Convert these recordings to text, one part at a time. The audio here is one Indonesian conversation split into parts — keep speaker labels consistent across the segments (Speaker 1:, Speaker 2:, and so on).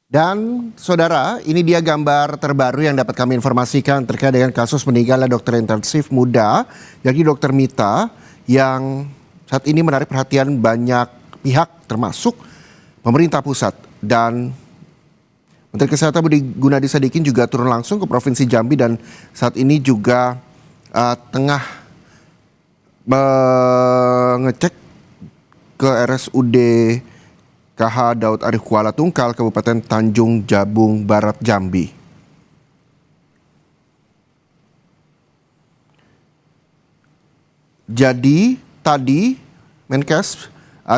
Speaker 1: Dan saudara, ini dia gambar terbaru yang dapat kami informasikan terkait dengan kasus meninggalnya dokter intensif muda, yakni Dokter Mita, yang saat ini menarik perhatian banyak pihak termasuk pemerintah pusat. Dan Menteri Kesehatan Budi Gunadi Sadikin juga turun langsung ke Provinsi Jambi dan saat ini juga tengah mengecek ke RSUD KH Daud Arif Kuala Tungkal, Kabupaten Tanjung Jabung Barat, Jambi. Jadi tadi Menkes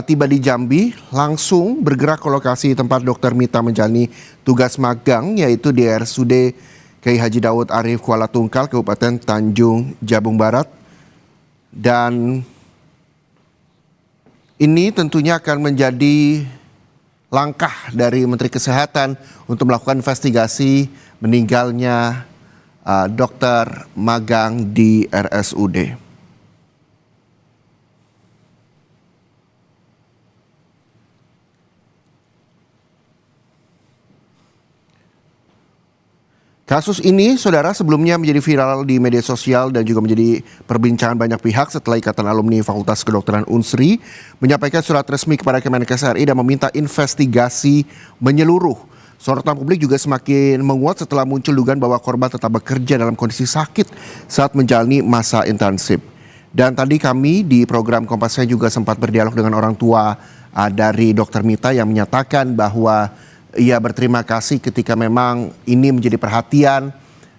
Speaker 1: tiba di Jambi, langsung bergerak ke lokasi tempat Dokter Mita menjalani tugas magang, yaitu di RSUD Kiai Haji Daud Arif Kuala Tungkal, Kabupaten Tanjung Jabung Barat. Dan ini tentunya akan menjadi langkah dari Menteri Kesehatan untuk melakukan investigasi meninggalnya dokter magang di RSUD. Kasus ini, saudara, sebelumnya menjadi viral di media sosial dan juga menjadi perbincangan banyak pihak setelah Ikatan Alumni Fakultas Kedokteran Unsri menyampaikan surat resmi kepada Kemenkes RI dan meminta investigasi menyeluruh. Sorotan publik juga semakin menguat setelah muncul dugaan bahwa korban tetap bekerja dalam kondisi sakit saat menjalani masa intensif. Dan tadi kami di program Kompas saya juga sempat berdialog dengan orang tua dari Dokter Mita yang menyatakan bahwa ia berterima kasih ketika memang ini menjadi perhatian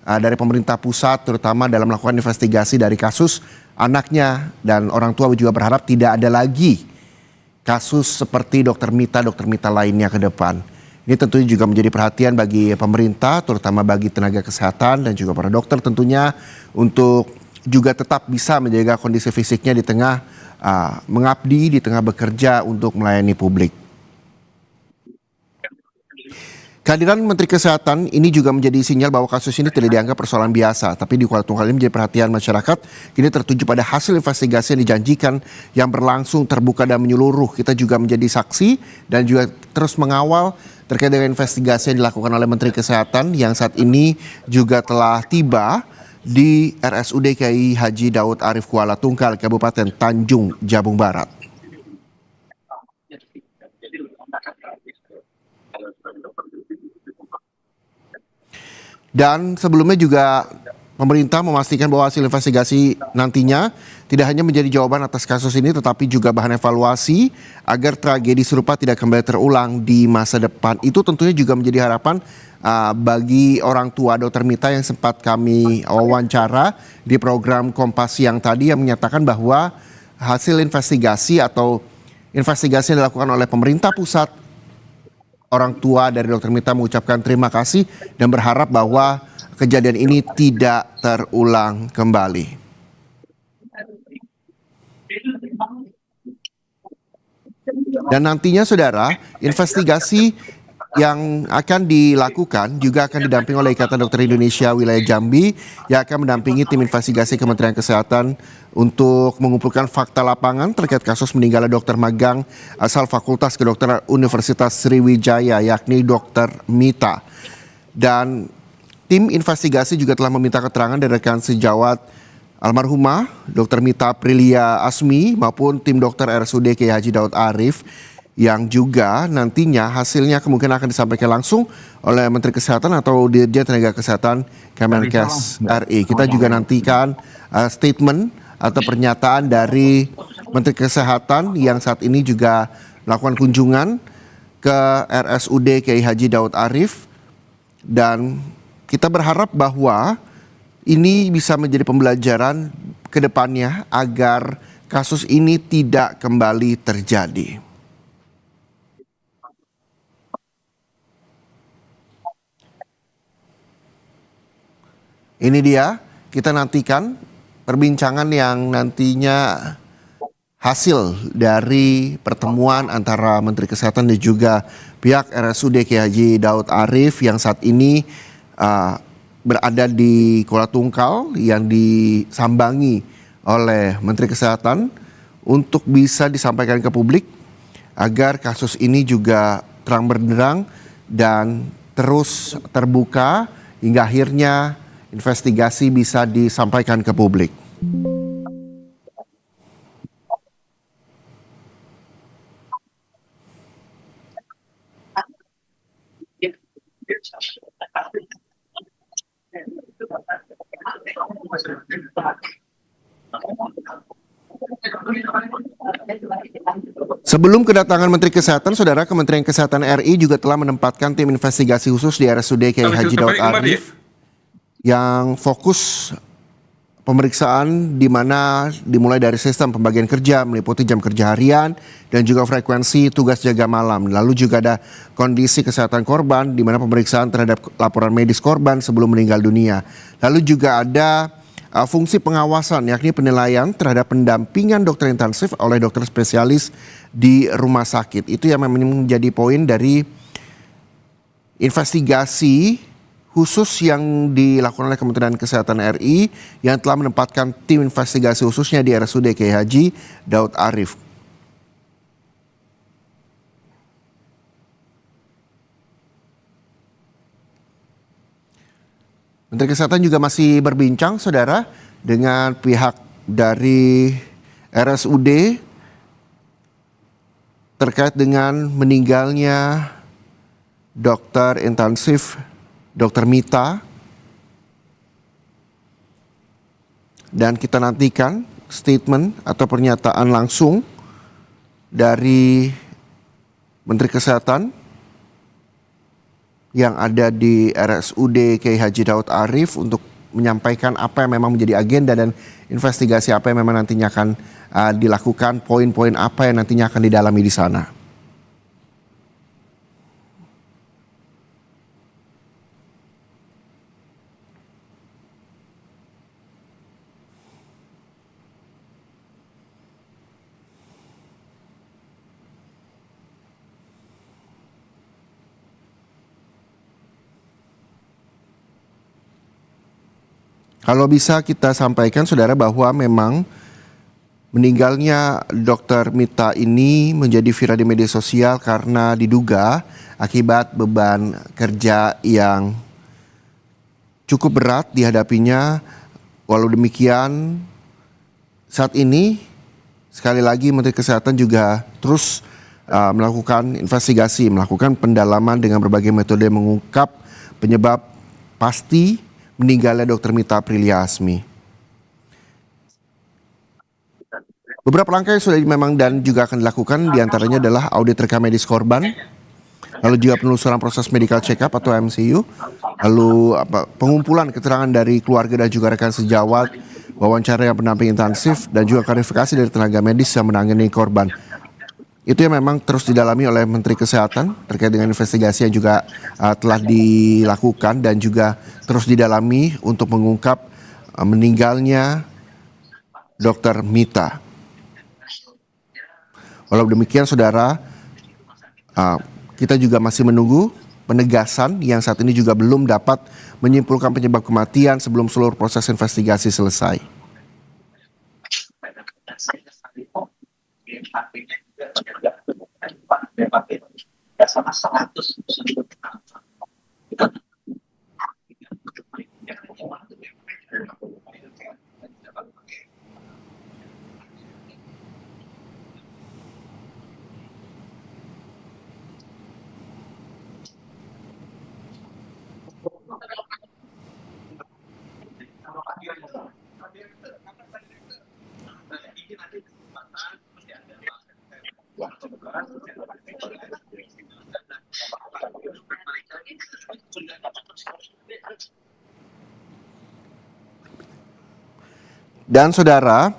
Speaker 1: dari pemerintah pusat, terutama dalam melakukan investigasi dari kasus anaknya, dan orang tua juga berharap tidak ada lagi kasus seperti Dokter Mita lainnya ke depan. Ini tentunya juga menjadi perhatian bagi pemerintah, terutama bagi tenaga kesehatan dan juga para dokter tentunya, untuk juga tetap bisa menjaga kondisi fisiknya di tengah mengabdi, di tengah bekerja untuk melayani publik. Kehadiran Menteri Kesehatan ini juga menjadi sinyal bahwa kasus ini tidak dianggap persoalan biasa, tapi di Kuala Tungkal ini menjadi perhatian masyarakat. Kini tertuju pada hasil investigasi yang dijanjikan yang berlangsung terbuka dan menyeluruh. Kita juga menjadi saksi dan juga terus mengawal terkait dengan investigasi yang dilakukan oleh Menteri Kesehatan yang saat ini juga telah tiba di RSUD Kiai Haji Daud Arif Kuala Tungkal, Kabupaten Tanjung Jabung Barat. Dan sebelumnya juga pemerintah memastikan bahwa hasil investigasi nantinya tidak hanya menjadi jawaban atas kasus ini, tetapi juga bahan evaluasi agar tragedi serupa tidak kembali terulang di masa depan. Itu tentunya juga menjadi harapan bagi orang tua Dokter Mita yang sempat kami wawancara di program Kompas Siang tadi, yang menyatakan bahwa hasil investigasi atau investigasi yang dilakukan oleh pemerintah pusat, orang tua dari Dokter Mita mengucapkan terima kasih dan berharap bahwa kejadian ini tidak terulang kembali. Dan nantinya, saudara, investigasi yang akan dilakukan juga akan didampingi oleh Ikatan Dokter Indonesia Wilayah Jambi yang akan mendampingi tim investigasi Kementerian Kesehatan untuk mengumpulkan fakta lapangan terkait kasus meninggalnya dokter magang asal Fakultas Kedokteran Universitas Sriwijaya, yakni Dokter Mita. Dan tim investigasi juga telah meminta keterangan dari rekan sejawat almarhumah Dokter Mita Aprilia Asmi maupun tim dokter RSUD Kiai Haji Daud Arif, yang juga nantinya hasilnya kemungkinan akan disampaikan langsung oleh Menteri Kesehatan atau Dirjen Tenaga Kesehatan Kemenkes RI. Kita juga nantikan statement atau pernyataan dari Menteri Kesehatan yang saat ini juga melakukan kunjungan ke RSUD Kiai Haji Daud Arif, dan kita berharap bahwa ini bisa menjadi pembelajaran ke depannya agar kasus ini tidak kembali terjadi. Ini dia, kita nantikan perbincangan yang nantinya hasil dari pertemuan antara Menteri Kesehatan dan juga pihak RSUD Kiai Haji Daud Arif yang saat ini berada di Kuala Tungkal, yang disambangi oleh Menteri Kesehatan untuk bisa disampaikan ke publik agar kasus ini juga terang benderang dan terus terbuka hingga akhirnya investigasi bisa disampaikan ke publik. Sebelum kedatangan Menteri Kesehatan, Saudara, Kementerian Kesehatan RI juga telah menempatkan tim investigasi khusus di RSUD Kiai Haji Daud Arif yang fokus pemeriksaan di mana dimulai dari sistem pembagian kerja meliputi jam kerja harian dan juga frekuensi tugas jaga malam. Lalu juga ada kondisi kesehatan korban di mana pemeriksaan terhadap laporan medis korban sebelum meninggal dunia. Lalu juga ada fungsi pengawasan yakni penilaian terhadap pendampingan dokter intensif oleh dokter spesialis di rumah sakit. Itu yang memang menjadi poin dari investigasi khusus yang dilakukan oleh Kementerian Kesehatan RI yang telah menempatkan tim investigasi khususnya di RSUD Kiai Haji Daud Arif. Menteri Kesehatan juga masih berbincang, Saudara, dengan pihak dari RSUD terkait dengan meninggalnya dokter intensif Dr. Mita. Dan kita nantikan statement atau pernyataan langsung dari Menteri Kesehatan yang ada di RSUD Kiai Haji Daud Arif untuk menyampaikan apa yang memang menjadi agenda dan investigasi apa yang memang nantinya akan dilakukan, poin-poin apa yang nantinya akan didalami di sana. Kalau bisa kita sampaikan, Saudara, bahwa memang meninggalnya Dr. Mita ini menjadi viral di media sosial karena diduga akibat beban kerja yang cukup berat dihadapinya. Walau demikian, saat ini sekali lagi Menteri Kesehatan juga terus melakukan investigasi, melakukan pendalaman dengan berbagai metode mengungkap penyebab pasti meninggalnya Dr. Mita Aprilia Asmi. Beberapa langkah yang sudah memang dan juga akan dilakukan diantaranya adalah audit rekam medis korban, lalu juga penelusuran proses medical check up atau MCU, lalu pengumpulan keterangan dari keluarga dan juga rekan sejawat, wawancara yang pendamping intensif, dan juga klarifikasi dari tenaga medis yang menangani korban. Itu yang memang terus didalami oleh Menteri Kesehatan terkait dengan investigasi yang juga telah dilakukan dan juga terus didalami untuk mengungkap meninggalnya Dr. Mita. Walau demikian, Saudara, kita juga masih menunggu penegasan yang saat ini juga belum dapat menyimpulkan penyebab kematian sebelum seluruh proses investigasi selesai. Dan Saudara,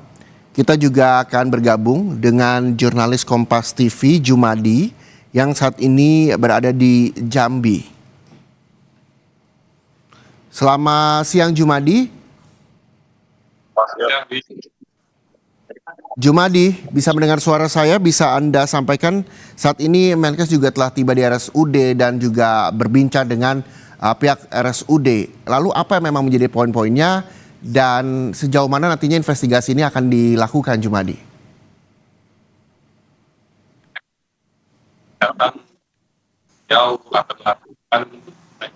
Speaker 1: kita juga akan bergabung dengan jurnalis Kompas TV Jumadi yang saat ini berada di Jambi. Selamat siang, Jumadi. Jumadi, bisa mendengar suara saya? Bisa Anda sampaikan saat ini Menkes juga telah tiba di RSUD dan juga berbincang dengan pihak RSUD. Lalu apa yang memang menjadi poin-poinnya dan sejauh mana nantinya investigasi ini akan dilakukan, Jumadi?
Speaker 2: dan jauh akan melakukan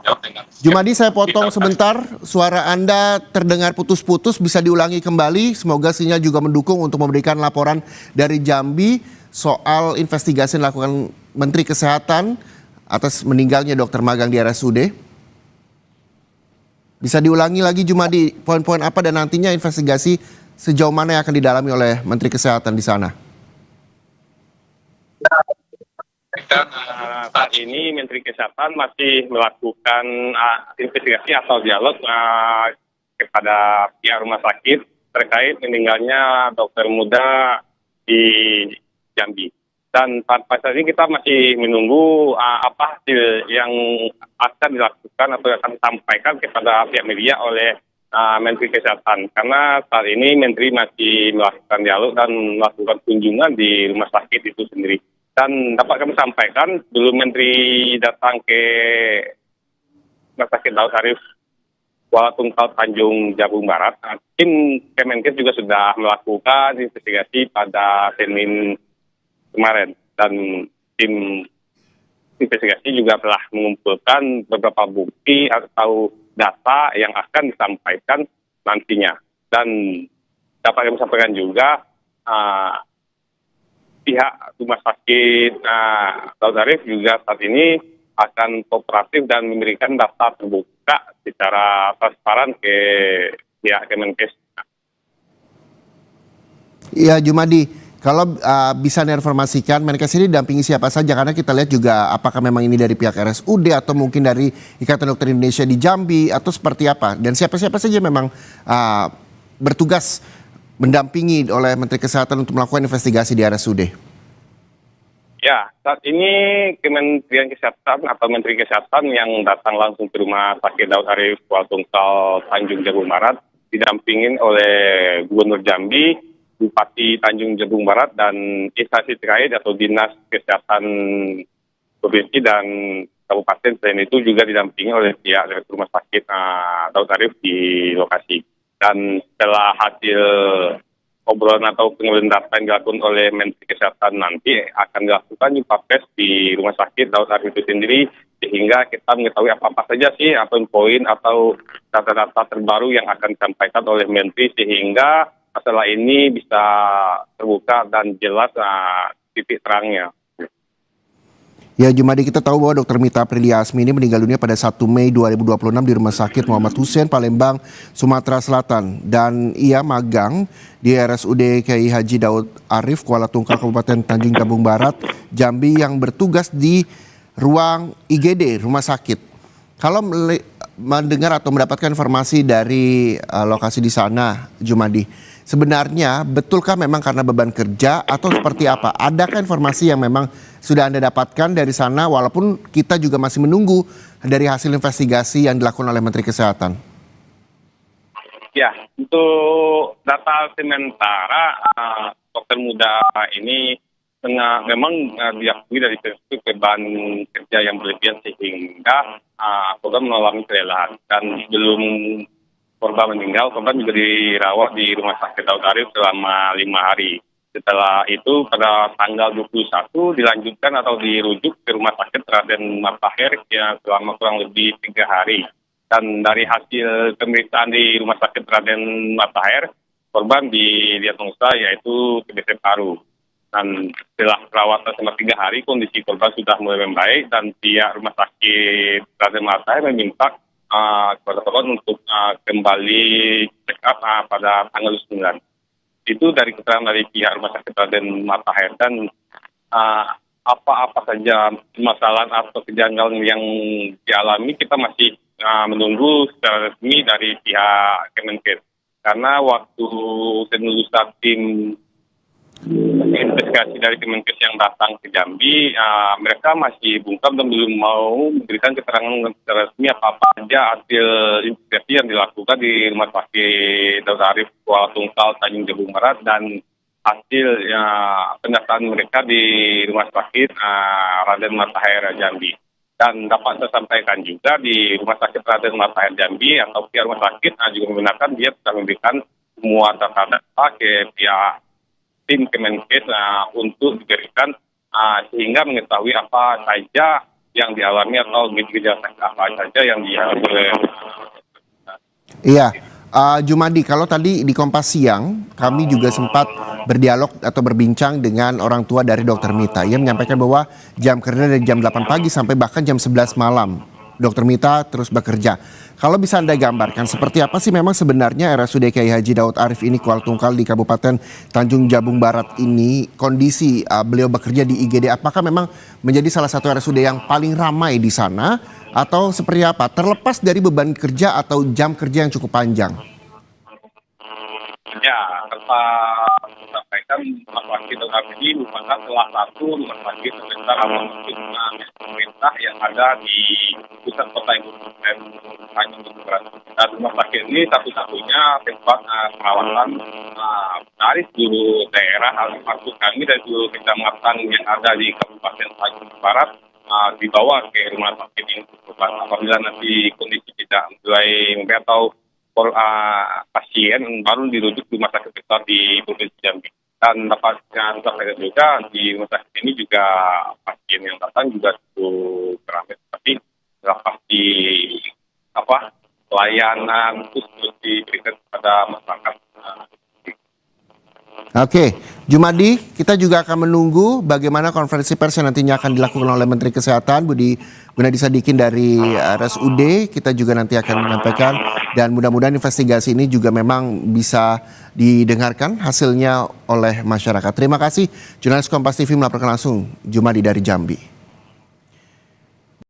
Speaker 2: jauh dengan
Speaker 1: Jumadi, saya potong sebentar, suara Anda terdengar putus-putus, bisa diulangi kembali. Semoga sinyal juga mendukung untuk memberikan laporan dari Jambi soal investigasi yang dilakukan Menteri Kesehatan atas meninggalnya dokter magang di RSUD. Bisa diulangi lagi Jumadi, poin-poin apa dan nantinya investigasi sejauh mana yang akan didalami oleh Menteri Kesehatan di sana?
Speaker 2: dan saat ini Menteri Kesehatan masih melakukan investigasi atau dialog kepada pihak rumah sakit terkait meninggalnya dokter muda di Jambi. Dan pada saat ini kita masih menunggu apa hasil yang akan dilakukan atau akan disampaikan kepada pihak media oleh Menteri Kesehatan. Karena saat ini Menteri masih melakukan dialog dan melakukan kunjungan di rumah sakit itu sendiri. Dan dapat kami sampaikan, belum Menteri datang ke Rumah Sakit Daud Arif Kuala Tungkal Tanjung Jabung Barat, tim Kemenkes juga sudah melakukan investigasi pada Senin kemarin. Dan tim investigasi juga telah mengumpulkan beberapa bukti atau data yang akan disampaikan nantinya. Dan dapat kami sampaikan juga, pihak rumah sakit Daud Arif juga saat ini akan kooperatif dan memberikan data terbuka secara transparan ke pihak Kemenkes.
Speaker 1: Iya Jumadi, kalau bisa diinformasikan Menkes ini didampingi siapa saja, karena kita lihat juga apakah memang ini dari pihak RSUD atau mungkin dari Ikatan Dokter Indonesia di Jambi atau seperti apa, dan siapa-siapa saja memang bertugas mendampingi oleh Menteri Kesehatan untuk melakukan investigasi di RSUD.
Speaker 2: Ya, saat ini Kementerian Kesehatan atau Menteri Kesehatan yang datang langsung ke Rumah Sakit Daud Arif Kuala Tungkal Tanjung Jabung Barat didampingin oleh Gubernur Jambi, Bupati Tanjung Jabung Barat, dan instansi terkait atau Dinas Kesehatan Provinsi dan Kabupaten. Selain itu juga didampingi oleh pihak dari Rumah Sakit Daud Arif di lokasi. Dan setelah hasil obrolan atau pengambilan data yang dilakukan oleh Menteri Kesehatan nanti akan dilakukan jumpa pers di Rumah Sakit Daud Arif itu sendiri, sehingga kita mengetahui apa-apa saja sih poin atau data-data terbaru yang akan disampaikan oleh Menteri, sehingga masalah ini bisa terbuka dan jelas titik terangnya.
Speaker 1: Ya Jumadi, kita tahu bahwa Dr. Mita Aprilia Asmi ini meninggal dunia pada 1 Mei 2026 di Rumah Sakit Muhammad Hussein, Palembang, Sumatera Selatan. Dan ia magang di RSUD Kiai Haji Daud Arif Kuala Tungkal Kabupaten Tanjung Jabung Barat, Jambi, yang bertugas di ruang IGD Rumah Sakit. Kalau mendengar atau mendapatkan informasi dari lokasi di sana, Jumadi, sebenarnya betulkah memang karena beban kerja atau seperti apa? Adakah informasi yang memang sudah Anda dapatkan dari sana, walaupun kita juga masih menunggu dari hasil investigasi yang dilakukan oleh Menteri Kesehatan?
Speaker 2: Ya, untuk data sementara dokter muda ini memang diakui dari perspektif beban kerja yang berlebihan sehingga korban mengalami kelelahan. Dan sebelum korban meninggal, korban juga dirawat di Rumah Sakit Daud Arif selama 5 hari. Setelah itu pada tanggal 21 dilanjutkan atau dirujuk ke Rumah Sakit Raden Matahir yang selama kurang lebih 3 hari. Dan dari hasil pemeriksaan di Rumah Sakit Raden Matahir, korban didiagnosa yaitu TBC paru. Dan setelah perawatan selama 3 hari, kondisi korban sudah mulai membaik dan pihak Rumah Sakit Raden Matahir meminta kepada korban untuk kembali check up pada tanggal 9. Itu dari keterangan dari pihak Rumah Sakit Raden Matahir. Dan apa-apa saja masalah atau kejanggalan yang dialami kita masih menunggu secara resmi dari pihak Kemenkes. Karena waktu penelusuran tim investigasi dari Kemenkes yang datang ke Jambi, mereka masih bungkam dan belum mau memberikan keterangan secara resmi apa saja hasil investigasi yang dilakukan di Rumah Sakit Daud Arif Kuala Tungkal Tanjung Jabung Barat dan hasil pendataan mereka di Rumah Sakit Raden Matahir Jambi. Dan dapat saya sampaikan juga di Rumah Sakit Raden Matahir Jambi atau pihak rumah sakit juga membenarkan dia sudah memberikan semua data-data ke pihak tim Kemenkes untuk diberikan sehingga mengetahui apa saja yang dialami atau gejala apa saja yang dialami oleh.
Speaker 1: Iya, Jumadi, kalau tadi di Kompas Siang, kami juga sempat berdialog atau berbincang dengan orang tua dari Dokter Mita. Ia menyampaikan bahwa jam kerja dari jam 8 pagi sampai bahkan jam 11 malam. Dokter Mita terus bekerja. Kalau bisa Anda gambarkan, seperti apa sih memang sebenarnya RSUD Kiai Haji Daud Arif ini Kuala Tungkal di Kabupaten Tanjung Jabung Barat ini, kondisi beliau bekerja di IGD, apakah memang menjadi salah satu RSUD yang paling ramai di sana? Atau seperti apa? Terlepas dari beban kerja atau jam kerja yang cukup panjang.
Speaker 2: Ya, tanpa sampaikan rumah sakit Dr. ini merupakan salah satu rumah sakit terbesar atau pemerintah yang ada di pusat kota Ibu dan Tanjung Jabung. Dan rumah sakit ini satu-satunya tempat perawatan dari seluruh daerah, termasuk kami dari seluruh kecamatan yang ada di Kabupaten Tanjung Barat dibawa ke rumah sakit ini. Apabila nanti kondisi tidak mulai membaik atau pasien baru dirujuk di rumah sakit besar di Provinsi Jambi. Dan dapatnya sampaikan juga di rumah sakit ini juga pasien yang datang juga cukup ramai, tapi terlepas di pelayanan khusus diberikan kepada masyarakat.
Speaker 1: Oke, Jumadi, kita juga akan menunggu bagaimana konferensi pers yang nantinya akan dilakukan oleh Menteri Kesehatan Budi Gunadi Sadikin dari RSUD. Kita juga nanti akan menyampaikan dan mudah-mudahan investigasi ini juga memang bisa didengarkan hasilnya oleh masyarakat. Terima kasih, jurnalis Kompas TV melaporkan langsung Jumadi dari Jambi.